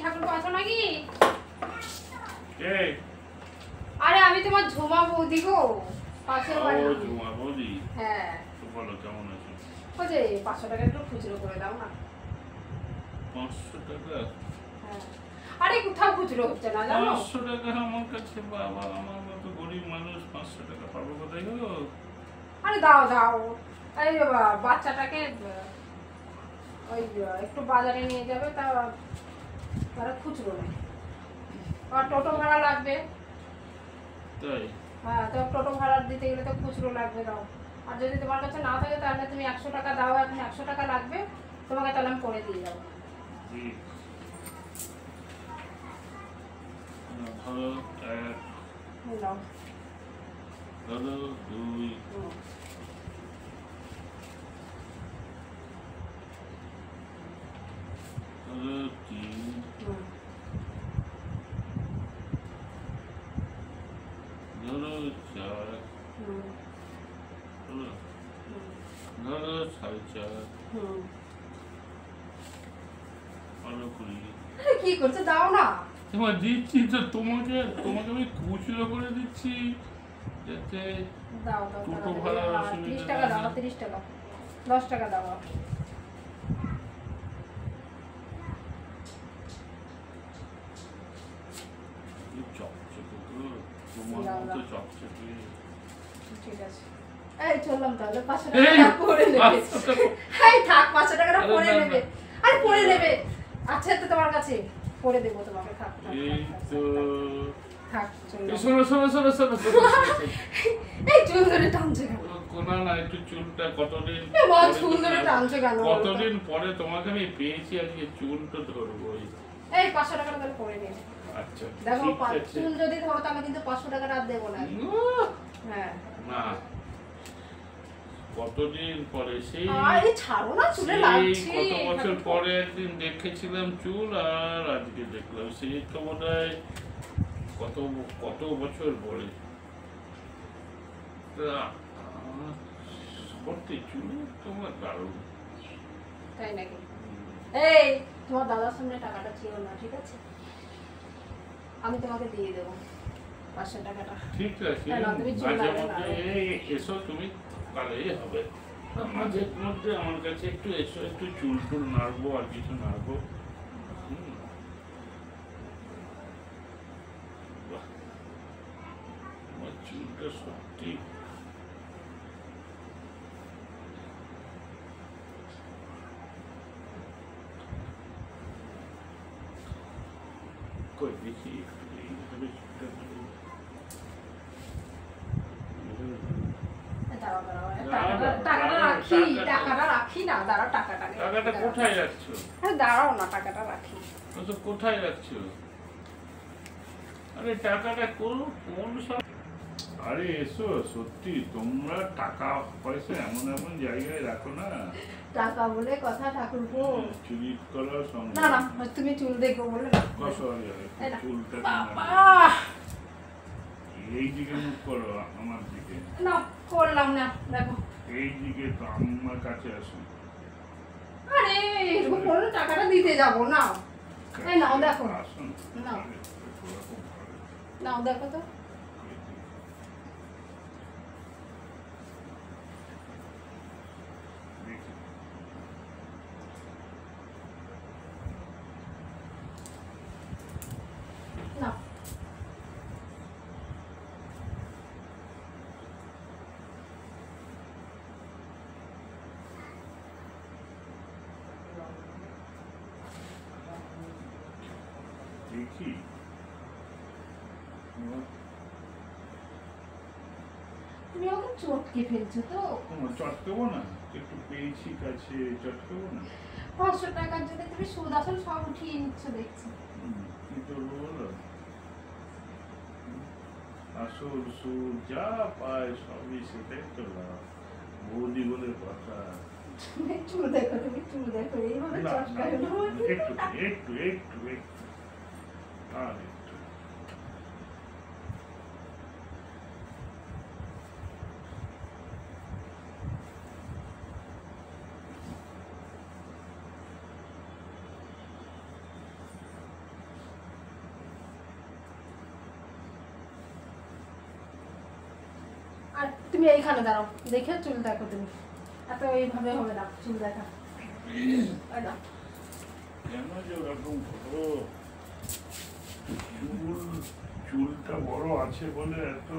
ঠাকুর আছো নাকি? আরে আমি তোমার ঝুমা বৌদি গো, পাশের বাড়ি। ঝুমা বৌদি? হ্যাঁ। বলো কেমন আছো? ওই যে 500 টাকা একটু খুচরো করে দাও না। 500 টাকা? হ্যাঁ। আরে কোথাও খুচরো হচ্ছে না জানো? 500 টাকা আমার কাছে, বাবা আমার মতো গরিব মানুষ 500 টাকা পাবো কোথায় গো? আরে দাও দাও, এই বাচ্চাটাকে ওই একটু বাজারে নিয়ে যাবে, তারা খুচরো নেই, আর টোটো ভাড়া লাগবে। তাই? হ্যাঁ, তো টোটো ভাড়া দিতে গেলে তো খুচরো লাগবে, দাও। আর যদি তোমার কাছে না থাকে তাহলে তুমি 100 টাকা দাও, এখন 100 টাকা লাগবে তোমাকে, তাহলে আমি করে দিয়ে যাবো। ধরো 1, নাও। ধরো 2, ধরো 3, ধরো 4, ধরো 4.5, আরো 20। কি করছো, দাও না। তোমার দিচ্ছি তো, তোমাকে আমি খুচরো করে দিচ্ছি যাতে দাও দাও, টোটো ভাড়া 30 টাকা দাও, 30 টাকা, 10 টাকা দাও। চকচকে তো, তোমার মতো চকচকে। ঠিক আছে, এই চললাম তাহলে, 500 টাকা পরে নেবে। এই থাক, 500 টাকাটা পরে নেবে। আরে পরে নেবে, আচ্ছা তো তোমার কাছে পরে দেবো তোমাকে, থাক। এই তো থাক, চললাম। শোনো। এই চুল ধরে টানছে কেন? কোনা না, একটু চুলটা কতদিন চুল ধরে টানছে কেন? কতদিন পরে তোমাকে আমি পেয়েছি, আজকে চুলটা ধরবো। এই 500 টাকাটা তাহলে পরে নেবে। আচ্ছা দেখো, চুল যদি ধরো তো আমি কিন্তু 500 টাকাটা আর দেবো না। হ্যাঁ না, কতদিন পরে, সেই আরে ছাড়ো না, চুলে লাগছে। কত বছর পরে একদিন দেখেছিলাম চুল, আর আজকে দেখলাম, সেই তো বোধহয় কত বছর পরে। সত্যি চুল তোমার দারুণ। তাই নাকি? এই তোমার দাদার সামনে টাকাটা ছিল না, ঠিক আছে? আমি তোমাকে দিয়ে দেবো 500 টাকাটা। ঠিক আছে, মাঝে মধ্যে এসো তুমি, কালেই হবে। মাঝে মধ্যে আমার কাছে একটু এসো, একটু চুল টুল নাড়বো, আর কিছু নাড়বো। আমার চুলটা সত্যি কই দেখি, একটু এইভাবে চুলটা টাকাটা রাখি না, দাঁড়াও, টাকাটা কোথায় রাখছো? দাঁড়াও না, টাকাটা রাখি। কোথায় রাখছো? আরে টাকাটা কোন সব, আরে এসো, সত্যি তোমরা টাকা পয়সা এমন এমন জায়গায় রাখো না। টাকা বলে কথা, ঠাকুরপো চুরি করার সম্ভব না। না তুমি চুল দেখো বলে না, চুলটা এই দিকে মুখ করো, আমার দিকে না। করলাম না, দেখো এই দিকে, তো আমার কাছে আসো। আরে এরকম করলে টাকাটা দিতে যাবো না। এই নাও, দেখো নাও, নাও দেখো তো। না দেখি, তুমি ওকে চটকে ফেলছো তো। চটকাবো না, একটু পেয়েছি কাছে, চটকাবো না। 500 টাকার জন্য তুমি সুদ আসল সব উঠিয়ে নিচ্ছ দেখছি। কি করবো বলো, আসল সুদ যা পায় সবই সেটাই তো লাভ, বৌদি বলে কথা। চুল দেখো, তুমি চুল দেখো, এইভাবে চটকায় না। একটু একটু একটু একটু আর একটু। তুমি এইখানে দাঁড়াও, দেখে চুল দেখো তুমি। এত এইভাবে হবে না চুল দেখা। এই নাও। কেন যে ওরকম করো? চুলটা বড় আছে বলে এত।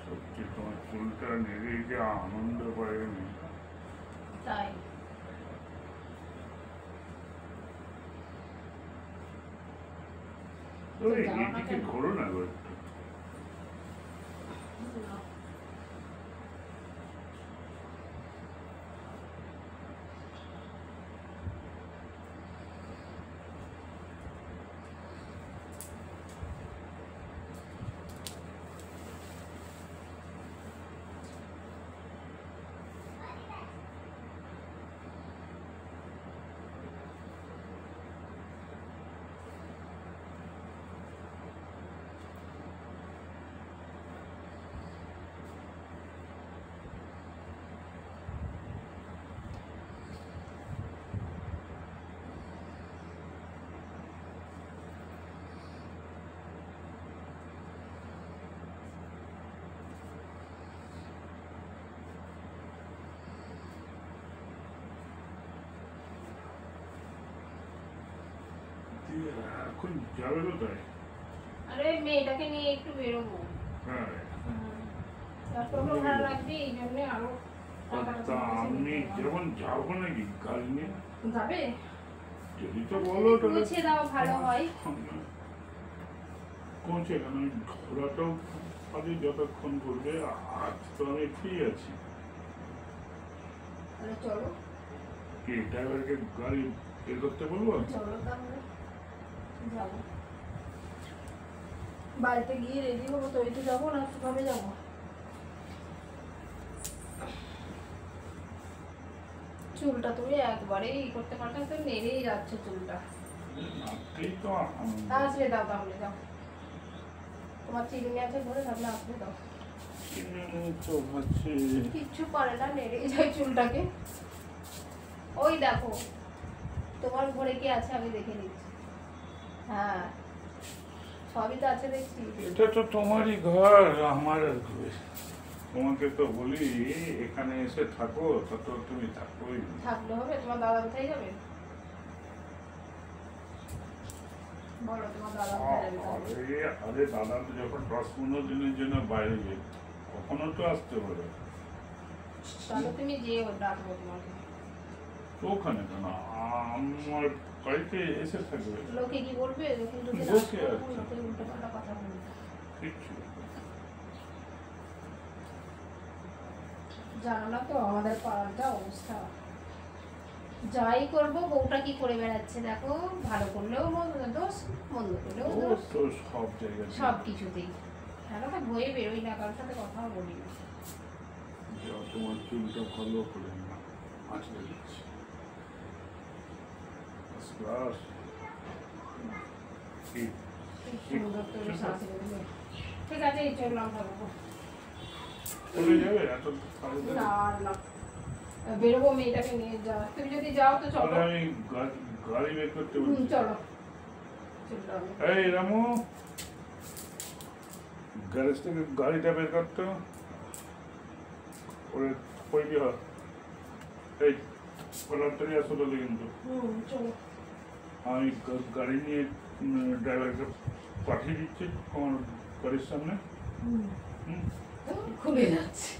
সত্যি তোমার চুলটা নেড়ে যে আনন্দ পাইনি। তাই ওই এদিকে ঘোরো না গো একটু। এখন যাবে কোথায়? আরে মেয়েটাকে নিয়ে একটু বেরোবো। হ্যাঁ, টোটো ভাড়া লাগবে, এই জন্য আরো তা আমি যেমন যাবো নাকি গাড়ি নিয়ে? যাবে? যদি তো বলো তাহলে পৌঁছে দাও, ভালো হয়। পৌঁছে কেন? আমি ঘোরাটাও পারি যতক্ষণ করবে। আজ তো আমি ফ্রি আছি। তাহলে চলো, কি ড্রাইভারকে গাড়ি বের করতে বলবো? চলো তাহলে যাবো। বাড়িতে গিয়ে রেডি হবো, তৈরি যাবো না কিভাবে যাবো? চুলটা তুমি একবারেই করতে পারছো, তো নেড়েই যাচ্ছে চুলটা। নাচতেই তো আনন্দ। আসবে দাও, তাহলে দাও। তোমার চিরুনি আছে ধরে, তাহলে আসবে দাও। তো হচ্ছে কিচ্ছু করে না, নেড়েই যায় চুলটাকে। ওই দেখো, তোমার ঘরে কি আছে আমি দেখে নিচ্ছি। হ্যাঁ, সবই তো আছে দেখছি। এটা তো তোমারই ঘর, আমার আর ঘর। তোমাকে তো বলি এখানে এসে থাকো, তত তুমি থাকোই। থাকলে হবে? তোমার দাদা কোথায় যাবে? বলো, তোমার দাদা কোথায় যাবে তাহলে? আরে দাদা তো যখন 10-15 দিনের জন্য বাইরে যাই, কখনো তো আসতে পারে। তাহলে তুমি যেও, ডাকবো তোমাকে। তো ওখানে কেন? আমার বাড়িতে এসে থাকবে। লোকে কি বলবে? লোকে যদি না লোকে শোনে, আছে। লোকে উল্টোপাল্টা কথা বলবে। কিচ্ছু জানো না তো আমাদের পাড়ার যা অবস্থা। যাই করবো, বউটা কি করে বেড়াচ্ছে দেখো। ভালো করলেও দোষ, মন্দ করলেও ও দোষ, তো সব জায়গায় সব কিছুতেই। এখন তো ভয়ে বেরোই না, কারোর সাথে কথাও বলি না। তোমার চুলটা ভালো করে না আঁচড়ে দিচ্ছি। কি সুন্দর করে সাজিয়ে দিলে। ঠিক আছে, এই চললাম ভাববো। চলে যাবে এত না না, বেরোবো মেয়েটাকে নিয়ে। যা, তুমি যদি যাও তো চলো। আমি গাড়ি বের করতে বলছি। চলো চললাম। এই রামু, গ্যারেজ থেকে গাড়িটা বের করতো। ওরে কইবি হয় এই তাড়াতাড়ি আসো তাহলে কিন্তু। চলো। আমি গাড়ি নিয়ে ড্রাইভারকে পাঠিয়ে দিচ্ছি আমার গাড়ির সামনে। খুলে যাচ্ছে,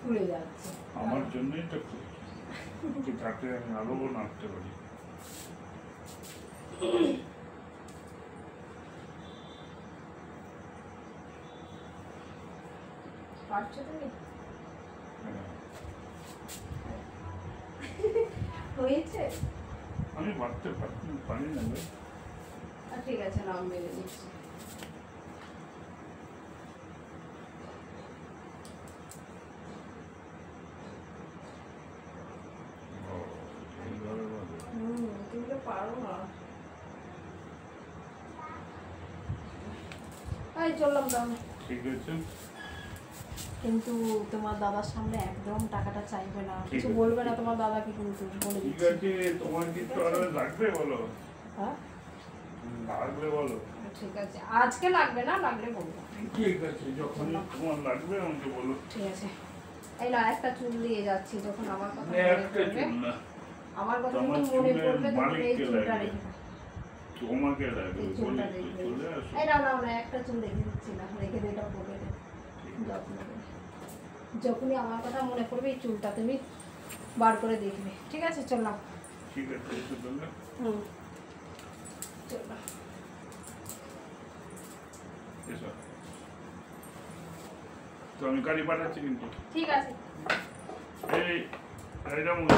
খুলে যাচ্ছে। আমার জন্যই তো খুলছি, যাতে আমি আরো নাচতে পারি। পারছো তুমি? হ্যাঁ, হয়েছে? আমি বাড়তে পারি না গো। ঠিক আছে, নাম মেরে নিচ্ছি। এইভাবে বলো। তুমি তো পারো না। এই চললাম তাহলে। ঠিক আছে, কিন্তু তোমার দাদার সামনে একদম টাকাটা চাইবে না, ঠিক কিছু আছে। বলবে না তোমার দাদাকে, কিন্তু বলে ঠিক দিচ্ছি। আছে। তোমার কিছু আরো লাগবে বলো, হ্যাঁ লাগবে বলো। ঠিক আছে, আজকে লাগবে না, লাগলে বলবো। ঠিক আছে, যখন তোমার লাগবে আমাকে বলো। ঠিক আছে, এই না একটা চুল দিয়ে যাচ্ছি, যখন আমার কথা না, মনে একটা পড়বে, চুল না, আমার কথা তোমার যখন মনে চুলের পড়বে তখন এই মালিককে চুলটা লাগবে। রেখে দাও। তোমাকে লাগবে, এই চুলটা বলি রেখে চলে আসো। এই না না না, একটা চুল রেখে দিচ্ছি না, রেখে দিয়ে এটা পড়বে না। যত্ন করে যখনই আমার কথা মনে পড়বে এই চুলটা তুমি বার করে দেখবে। ঠিক আছে, চললাম। ঠিক আছে, এসো তাহলে। চললাম। এসো, তো আমি গাড়ি পাঠাচ্ছি কিন্তু। ঠিক আছে। এই গাড়িটা মনে